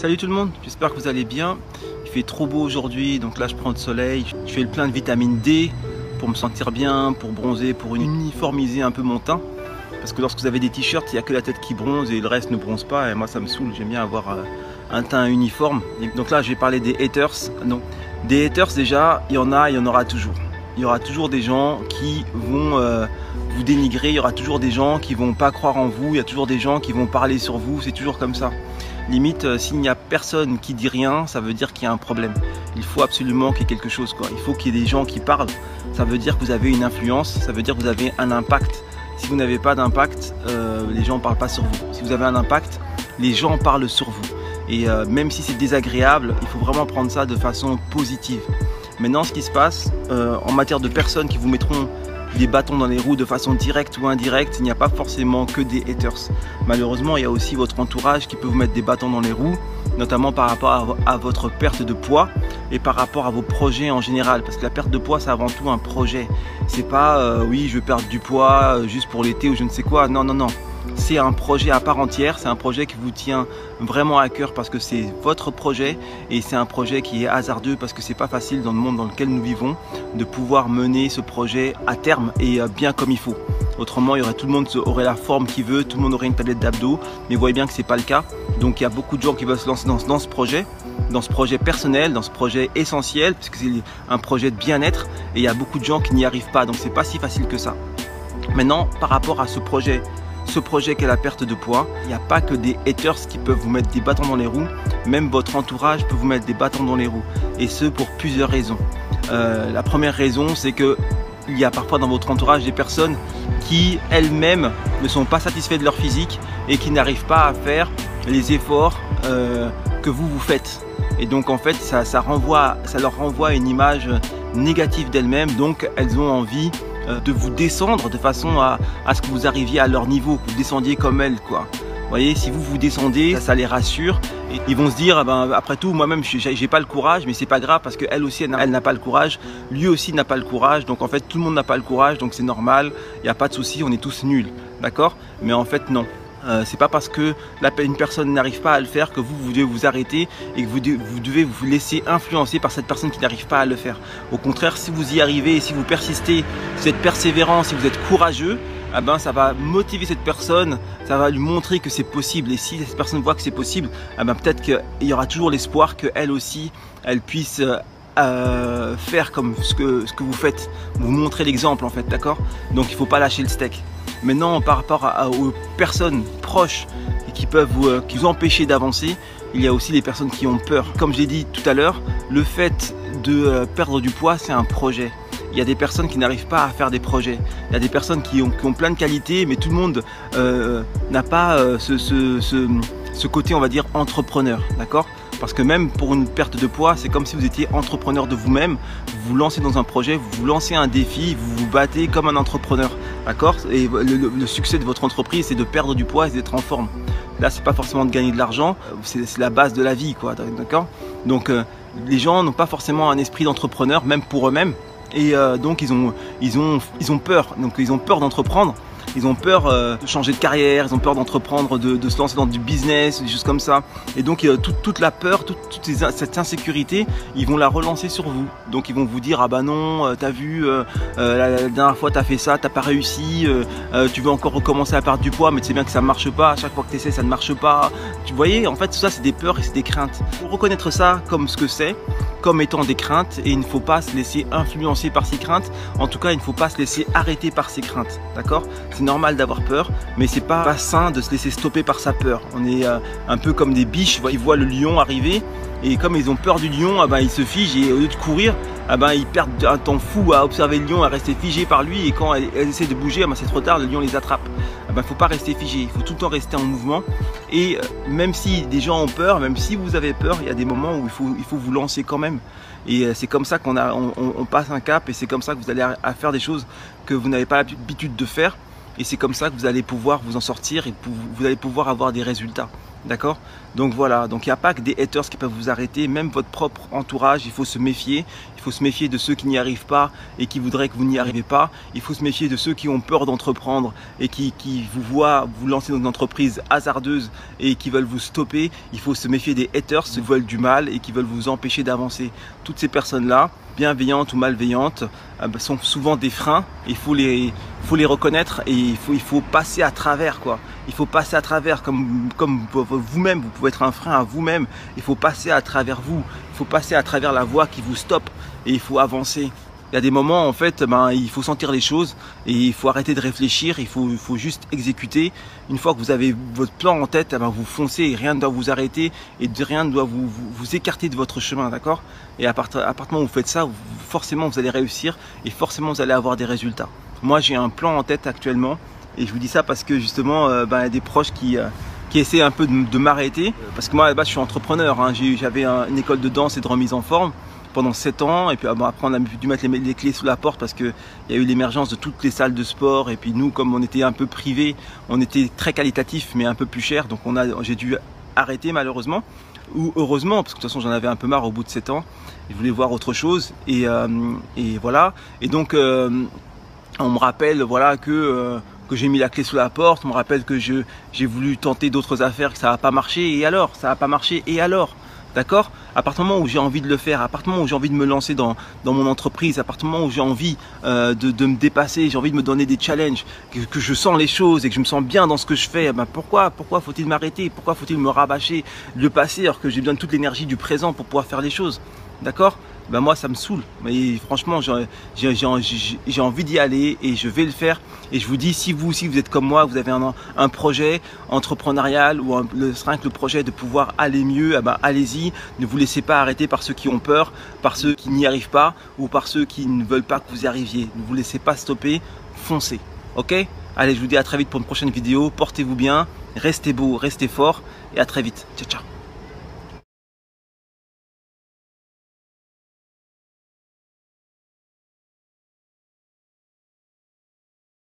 Salut tout le monde, j'espère que vous allez bien. Il fait trop beau aujourd'hui, donc là je prends le soleil. Je fais le plein de vitamine D pour me sentir bien, pour bronzer, pour uniformiser un peu mon teint. Parce que lorsque vous avez des t-shirts, il n'y a que la tête qui bronze et le reste ne bronze pas. Et moi ça me saoule, j'aime bien avoir un teint uniforme. Et donc là je vais parler des haters. Donc, des haters déjà, il y en a, il y en aura toujours. Il y aura toujours des gens qui vont vous dénigrer, il y aura toujours des gens qui vont pas croire en vous, il y a toujours des gens qui vont parler sur vous, c'est toujours comme ça. Limite, s'il n'y a personne qui dit rien, ça veut dire qu'il y a un problème. Il faut absolument qu'il y ait quelque chose, quoi. Il faut qu'il y ait des gens qui parlent. Ça veut dire que vous avez une influence, ça veut dire que vous avez un impact. Si vous n'avez pas d'impact, les gens ne parlent pas sur vous. Si vous avez un impact, les gens parlent sur vous. Et même si c'est désagréable, il faut vraiment prendre ça de façon positive. Maintenant, ce qui se passe en matière de personnes qui vous mettront des bâtons dans les roues de façon directe ou indirecte, il n'y a pas forcément que des haters. Malheureusement, il y a aussi votre entourage qui peut vous mettre des bâtons dans les roues, notamment par rapport à votre perte de poids et par rapport à vos projets en général. Parce que la perte de poids, c'est avant tout un projet. C'est pas oui, je veux perdre du poids juste pour l'été ou je ne sais quoi. Non, non, non. C'est un projet à part entière, c'est un projet qui vous tient vraiment à cœur parce que c'est votre projet et c'est un projet qui est hasardeux parce que c'est pas facile dans le monde dans lequel nous vivons de pouvoir mener ce projet à terme et bien comme il faut. Autrement, tout le monde aurait la forme qu'il veut, tout le monde aurait une tablette d'abdos, mais vous voyez bien que c'est pas le cas. Donc il y a beaucoup de gens qui veulent se lancer dans ce projet personnel, dans ce projet essentiel, puisque c'est un projet de bien-être et il y a beaucoup de gens qui n'y arrivent pas, donc c'est pas si facile que ça. Maintenant, par rapport à ce projet qu'est la perte de poids, il n'y a pas que des haters qui peuvent vous mettre des bâtons dans les roues, même votre entourage peut vous mettre des bâtons dans les roues, et ce pour plusieurs raisons. La première raison, c'est que il y a parfois dans votre entourage des personnes qui elles-mêmes ne sont pas satisfaites de leur physique et qui n'arrivent pas à faire les efforts que vous faites. Et donc en fait ça leur renvoie une image négative d'elles-mêmes, donc elles ont envie de vous descendre de façon à ce que vous arriviez à leur niveau, que vous descendiez comme elles, quoi. Vous voyez, si vous descendez, ça les rassure et ils vont se dire, après tout, moi-même, j'ai pas le courage, mais c'est pas grave parce qu'elle aussi, elle n'a pas le courage, lui aussi n'a pas le courage, donc en fait, tout le monde n'a pas le courage, donc c'est normal, il n'y a pas de souci, on est tous nuls, d'accord? Mais en fait, non. C'est pas parce que une personne n'arrive pas à le faire que vous devez vous arrêter et que vous devez vous laisser influencer par cette personne qui n'arrive pas à le faire. Au contraire, si vous y arrivez et si vous persistez, si vous êtes persévérant, si vous êtes courageux, ça va motiver cette personne, ça va lui montrer que c'est possible. Et si cette personne voit que c'est possible, peut-être qu'il y aura toujours l'espoir qu'elle aussi, elle puisse faire comme ce que vous faites, vous montrer l'exemple en fait, d'accord? Donc il ne faut pas lâcher le steak. Maintenant, par rapport aux personnes proches et qui peuvent vous empêcher d'avancer, il y a aussi les personnes qui ont peur. Comme j'ai dit tout à l'heure, le fait de perdre du poids, c'est un projet. Il y a des personnes qui n'arrivent pas à faire des projets. Il y a des personnes qui ont plein de qualités, mais tout le monde n'a pas ce côté, on va dire, entrepreneur, d'accord? Parce que même pour une perte de poids, c'est comme si vous étiez entrepreneur de vous-même, vous vous lancez dans un projet, vous vous lancez un défi, vous vous battez comme un entrepreneur, d'accord? Et le succès de votre entreprise, c'est de perdre du poids et d'être en forme. Là, c'est pas forcément de gagner de l'argent, c'est la base de la vie, quoi, d'accord? Donc, les gens n'ont pas forcément un esprit d'entrepreneur, même pour eux-mêmes, et donc ils ont peur, donc ils ont peur d'entreprendre. Ils ont peur de changer de carrière, ils ont peur d'entreprendre, de se lancer dans du business, des choses comme ça. Et donc toute la peur, cette insécurité, ils vont la relancer sur vous. Donc ils vont vous dire, ah bah non, t'as vu, la dernière fois t'as fait ça, t'as pas réussi, tu veux encore recommencer à perdre du poids, mais tu sais bien que ça marche pas, à chaque fois que tu essaies ça ne marche pas. Tu voyez, en fait tout ça c'est des peurs et c'est des craintes. Il faut reconnaître ça comme ce que c'est, comme étant des craintes, et il ne faut pas se laisser influencer par ces craintes. En tout cas, il ne faut pas se laisser arrêter par ces craintes, d'accord? C'est normal d'avoir peur, mais c'est pas sain de se laisser stopper par sa peur. On est un peu comme des biches, ils voient le lion arriver et comme ils ont peur du lion, ils se figent et au lieu de courir, ils perdent un temps fou à observer le lion, à rester figé par lui, et quand elles essaient de bouger, c'est trop tard, le lion les attrape. Il ne faut pas rester figé, il faut tout le temps rester en mouvement. Et même si des gens ont peur, même si vous avez peur, il y a des moments où il faut vous lancer quand même. Et c'est comme ça qu'on passe un cap, et c'est comme ça que vous allez à faire des choses que vous n'avez pas l'habitude de faire. Et c'est comme ça que vous allez pouvoir vous en sortir et vous allez pouvoir avoir des résultats. D'accord? Donc voilà, donc il n'y a pas que des haters qui peuvent vous arrêter, même votre propre entourage, il faut se méfier. Il faut se méfier de ceux qui n'y arrivent pas et qui voudraient que vous n'y arrivez pas. Il faut se méfier de ceux qui ont peur d'entreprendre et qui vous voient vous lancer dans une entreprise hasardeuse et qui veulent vous stopper. Il faut se méfier des haters qui veulent du mal et qui veulent vous empêcher d'avancer. Toutes ces personnes-là, bienveillantes ou malveillantes, sont souvent des freins. Il faut les reconnaître et il faut passer à travers, quoi. Il faut passer à travers comme vous-même. Vous pouvez être un frein à vous-même. Il faut passer à travers vous. Il faut passer à travers la voie qui vous stoppe et il faut avancer. Il y a des moments, en fait, il faut sentir les choses et il faut arrêter de réfléchir. Il faut juste exécuter. Une fois que vous avez votre plan en tête, vous foncez et rien ne doit vous arrêter et rien ne doit vous écarter de votre chemin, d'accord? Et à partir du moment où vous faites ça, forcément vous allez réussir et forcément vous allez avoir des résultats. Moi, j'ai un plan en tête actuellement et je vous dis ça parce que justement, il y a des proches qui essaient un peu de m'arrêter. Parce que moi, à la base, je suis entrepreneur. Hein. J'avais une école de danse et de remise en forme pendant 7 ans, et puis après on a dû mettre les clés sous la porte parce qu'il y a eu l'émergence de toutes les salles de sport, et puis nous, comme on était un peu privé, on était très qualitatif mais un peu plus cher, donc j'ai dû arrêter malheureusement, ou heureusement, parce que de toute façon j'en avais un peu marre au bout de 7 ans, je voulais voir autre chose, et voilà, et donc on me rappelle, voilà, que j'ai mis la clé sous la porte, on me rappelle que j'ai voulu tenter d'autres affaires, que ça n'a pas marché, et alors, ça n'a pas marché, et alors? D'accord? À partir du moment où j'ai envie de le faire, à partir du moment où j'ai envie de me lancer dans mon entreprise, à partir du moment où j'ai envie de me dépasser, j'ai envie de me donner des challenges, que je sens les choses et que je me sens bien dans ce que je fais, pourquoi faut-il m'arrêter? Pourquoi faut-il me rabâcher le passé alors que j'ai besoin de toute l'énergie du présent pour pouvoir faire les choses? D'accord? Moi ça me saoule, mais franchement j'ai envie d'y aller et je vais le faire. Et je vous dis, si vous aussi vous êtes comme moi, vous avez un projet entrepreneurial ou le projet de pouvoir aller mieux, allez-y. Ne vous laissez pas arrêter par ceux qui ont peur, par ceux qui n'y arrivent pas ou par ceux qui ne veulent pas que vous y arriviez. Ne vous laissez pas stopper, foncez. Ok? Allez, je vous dis à très vite pour une prochaine vidéo. Portez-vous bien, restez beau, restez fort et à très vite. Ciao, ciao.